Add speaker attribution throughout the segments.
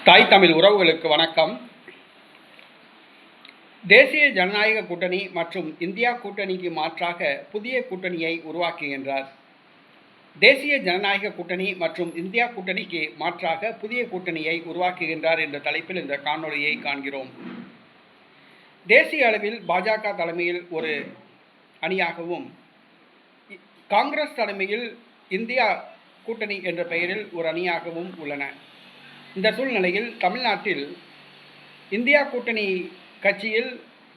Speaker 1: தாய் தமிழ் உறவுகளுக்கு வணக்கம். தேசிய ஜனநாயக கூட்டணி மற்றும் இந்தியா கூட்டணிக்கு மாற்றாக புதிய கூட்டணியை உருவாக்குகின்றார். தேசிய ஜனநாயக கூட்டணி மற்றும் இந்தியா கூட்டணிக்கு மாற்றாக புதிய கூட்டணியை உருவாக்குகின்றார் என்ற தலைப்பில் இந்த காணொளியை காண்கிறோம். தேசிய அளவில் பாஜக தலைமையில் ஒரு அணியாகவும், காங்கிரஸ் தலைமையில் இந்தியா கூட்டணி என்ற பெயரில் ஒரு அணியாகவும் உள்ளன. இந்த சூழ்நிலையில் தமிழ்நாட்டில் இந்தியா கூட்டணி கட்சியில்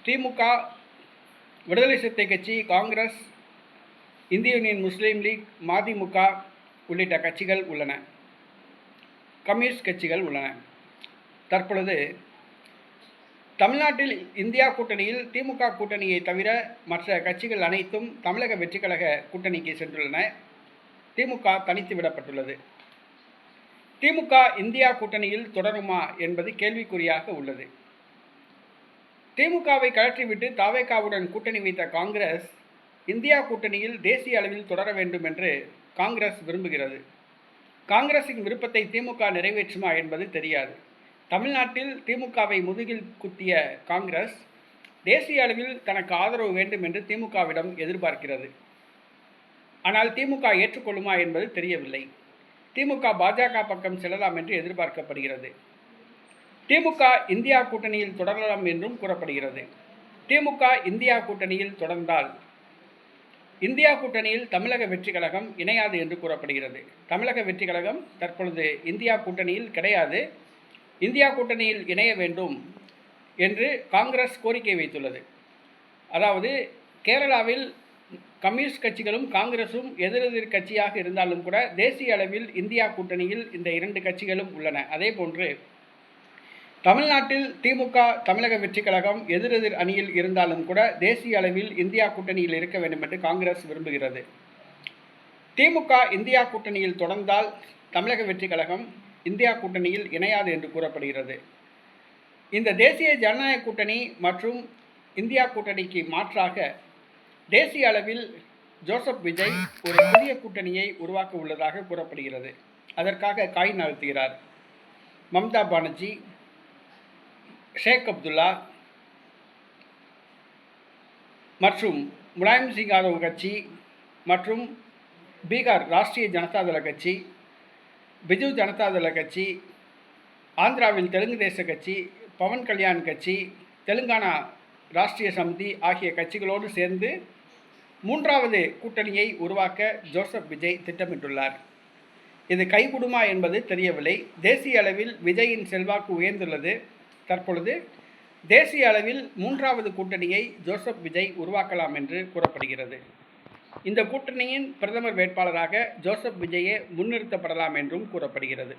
Speaker 1: திமுக, விடுதலை சிறுத்தை கட்சி, காங்கிரஸ், இந்திய யூனியன் முஸ்லீம் லீக், மதிமுக உள்ளிட்ட கட்சிகள் உள்ளன. கம்யூனிஸ்ட் கட்சிகள் உள்ளன. தற்பொழுது தமிழ்நாட்டில் இந்தியா கூட்டணியில் திமுக கூட்டணியை தவிர மற்ற கட்சிகள் அனைத்தும் தமிழக வெற்றிக்கழக கூட்டணிக்கு சென்றுள்ளன. திமுக தனித்து விடப்பட்டுள்ளது. திமுக இந்தியா கூட்டணியில் தொடருமா என்பது கேள்விக்குறியாக உள்ளது. திமுகவை கழற்றிவிட்டு தவேகாவுடன் கூட்டணி வைத்த காங்கிரஸ் இந்தியா கூட்டணியில் தேசிய அளவில் தொடர வேண்டும் என்று காங்கிரஸ் விரும்புகிறது. காங்கிரசின் விருப்பத்தை திமுக நிறைவேற்றுமா என்பது தெரியாது. தமிழ்நாட்டில் திமுகவை முதுகில் குத்திய காங்கிரஸ் தேசிய அளவில் தனக்கு ஆதரவு வேண்டும் என்று திமுகவிடம் எதிர்பார்க்கிறது. ஆனால் திமுக ஏற்றுக்கொள்ளுமா என்பது தெரியவில்லை. திமுக பாஜக பக்கம் செல்லலாம் என்று எதிர்பார்க்கப்படுகிறது. திமுக இந்தியா கூட்டணியில் தொடரலாம் என்றும் கூறப்படுகிறது. திமுக இந்தியா கூட்டணியில் தொடர்ந்தால் இந்தியா கூட்டணியில் தமிழக வெற்றி கழகம் இணையாது என்று கூறப்படுகிறது. தமிழக வெற்றி கழகம் தற்பொழுது இந்தியா கூட்டணியில் கிடையாது. இந்தியா கூட்டணியில் இணைய வேண்டும் என்று காங்கிரஸ் கோரிக்கை வைத்துள்ளது. அதாவது கேரளாவில் கம்யூனிஸ்ட் கட்சிகளும் காங்கிரசும் எதிரெதிர் கட்சியாக இருந்தாலும் கூட தேசிய அளவில் இந்தியா கூட்டணியில் இந்த இரண்டு கட்சிகளும் உள்ளன. அதே போன்று தமிழ்நாட்டில் திமுக, தமிழக வெற்றி கழகம் எதிரெதிர் அணியில் இருந்தாலும் கூட தேசிய அளவில் இந்தியா கூட்டணியில் இருக்க வேண்டும் என்று காங்கிரஸ் விரும்புகிறது. திமுக இந்தியா கூட்டணியில் தொடர்ந்தால் தமிழக வெற்றி கழகம் இந்தியா கூட்டணியில் இணையாது என்று கூறப்படுகிறது. இந்த தேசிய ஜனநாயக கூட்டணி மற்றும் இந்தியா கூட்டணிக்கு மாற்றாக தேசிய அளவில் ஜோசப் விஜய் ஒரு புதிய கூட்டணியை உருவாக்க உள்ளதாக கூறப்படுகிறது. அதற்காக காய் நகர்த்துகிறார். மம்தா பானர்ஜி, ஷேக் அப்துல்லா மற்றும் முலாயம் சிங் யாதவ் கட்சி மற்றும் பீகார் ராஷ்டிரிய ஜனதாதள கட்சி, பிஜு ஜனதாதள கட்சி, ஆந்திராவில் தெலுங்கு தேச கட்சி, பவன் கல்யாண் கட்சி, தெலுங்கானா ராஷ்டிரிய சமிதி ஆகிய கட்சிகளோடு சேர்ந்து மூன்றாவது கூட்டணியை உருவாக்க ஜோசப் விஜய் திட்டமிட்டுள்ளார். இது கைகூடுமா என்பது தெரியவில்லை. தேசிய அளவில் விஜயின் செல்வாக்கு உயர்ந்துள்ளது. தற்பொழுது தேசிய அளவில் மூன்றாவது கூட்டணியை ஜோசப் விஜய் உருவாக்கலாம் என்று கூறப்படுகிறது. இந்த கூட்டணியின் பிரதமர் வேட்பாளராக ஜோசப் விஜயே முன்னிறுத்தப்படலாம் என்றும் கூறப்படுகிறது.